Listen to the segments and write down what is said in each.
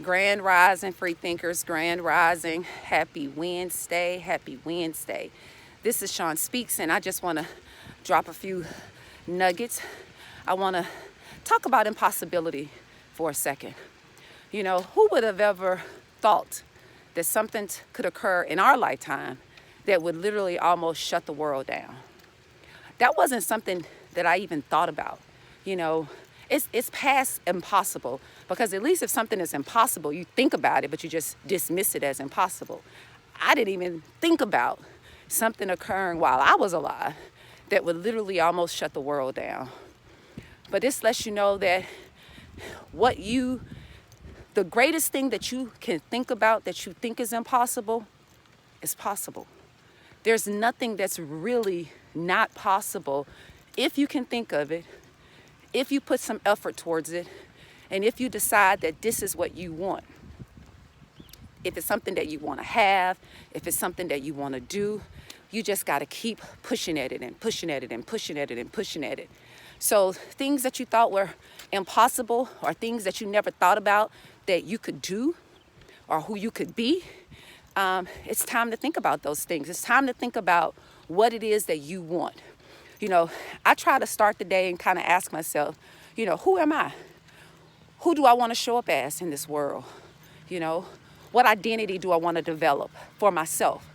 Grand Rising, free thinkers, Grand Rising. Happy Wednesday, happy Wednesday. This is Sean Speaks, and I just want to drop a few nuggets. I want to talk about impossibility for a second. You know, who would have ever thought that something could occur in our lifetime that would literally almost shut the world down? That wasn't something that I even thought about. You know, it's past impossible, because at least if something is impossible, you think about it, but you just dismiss it as impossible. I didn't even think about something occurring while I was alive that would literally almost shut the world down. But this lets you know that the greatest thing that you can think about that you think is impossible is possible. There's nothing that's really not possible if you can think of it, if you put some effort towards it, and if you decide that this is what you want. If it's something that you want to have, if it's something that you want to do, you just got to keep pushing at it and pushing at it and pushing at it and pushing at it. So things that you thought were impossible, or things that you never thought about that you could do or who you could be, it's time to think about those things. It's time to think about what it is that you want. You know, I try to start the day and kind of ask myself, you know, who am I? Who do I want to show up as in this world? You know, what identity do I want to develop for myself?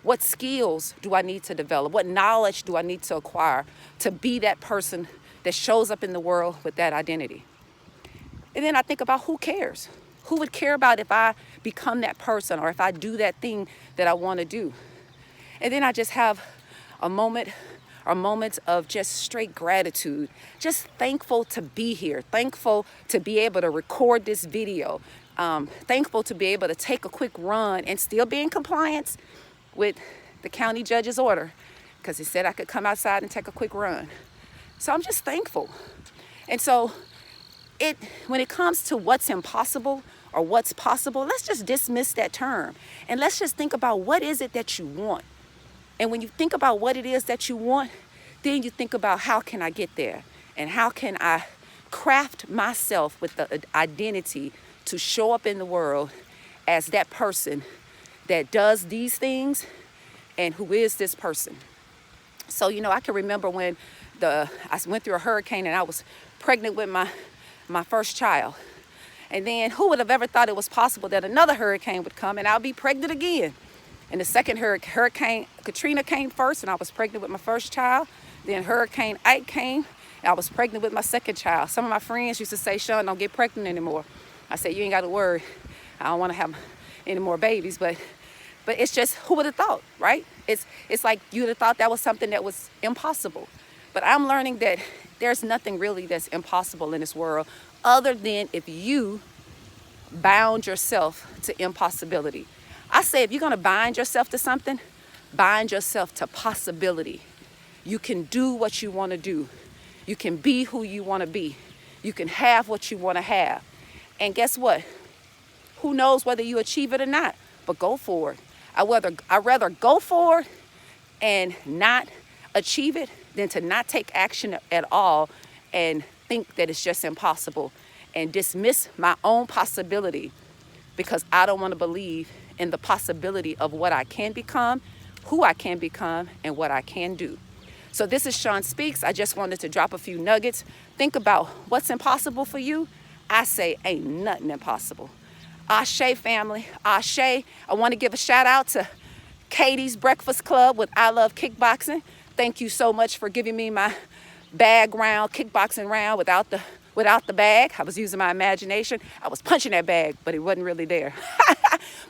What skills do I need to develop? What knowledge do I need to acquire to be that person that shows up in the world with that identity? And then I think about who cares? Who would care about if I become that person or if I do that thing that I want to do? And then I just have a moment or moments of just straight gratitude, just thankful to be here, thankful to be able to record this video, thankful to be able to take a quick run and still be in compliance with the county judge's order, because he said I could come outside and take a quick run. So I'm just thankful. And so when it comes to what's impossible or what's possible, let's just dismiss that term and let's just think about what is it that you want. And when you think about what it is that you want, then you think about how can I get there and how can I craft myself with the identity to show up in the world as that person that does these things and who is this person. So, you know, I can remember when I went through a hurricane and I was pregnant with my first child. And then who would have ever thought it was possible that another hurricane would come and I'll be pregnant again? And the second Hurricane Katrina came first, and I was pregnant with my first child. Then Hurricane Ike came, and I was pregnant with my second child. Some of my friends used to say, Sean, don't get pregnant anymore. I said, you ain't got to worry. I don't want to have any more babies. But it's just, who would have thought, right? It's like you would have thought that was something that was impossible. But I'm learning that there's nothing really that's impossible in this world other than if you bound yourself to impossibility. I say if you're going to bind yourself to something, bind yourself to possibility. You can do what you want to do. You can be who you want to be. You can have what you want to have. And guess what? Who knows whether you achieve it or not, but go for it. I'd rather go for it and not achieve it than to not take action at all and think that it's just impossible and dismiss my own possibility because I don't want to believe in the possibility of what I can become, who I can become, and what I can do. So this is Sean Speaks. I just wanted to drop a few nuggets. Think about what's impossible for you. I say ain't nothing impossible. Ashe family, Ashe. I want to give a shout out to Katie's Breakfast Club with I Love Kickboxing. Thank you so much for giving me my bag round, kickboxing round without the bag. I was using my imagination. I was punching that bag, but it wasn't really there.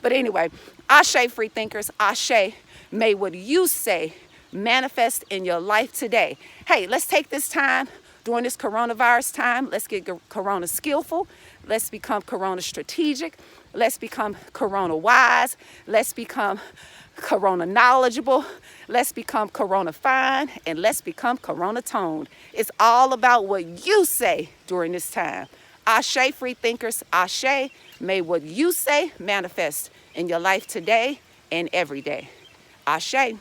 But anyway, Ashe, free thinkers, Ashe. May what you say manifest in your life today. Hey, let's take this time during this coronavirus time. Let's get corona skillful. Let's become corona strategic. Let's become corona wise. Let's become corona knowledgeable. Let's become corona fine. And let's become corona toned. It's all about what you say during this time. Ashe, free thinkers, Ashe. May what you say manifest in your life today and every day. Ashe.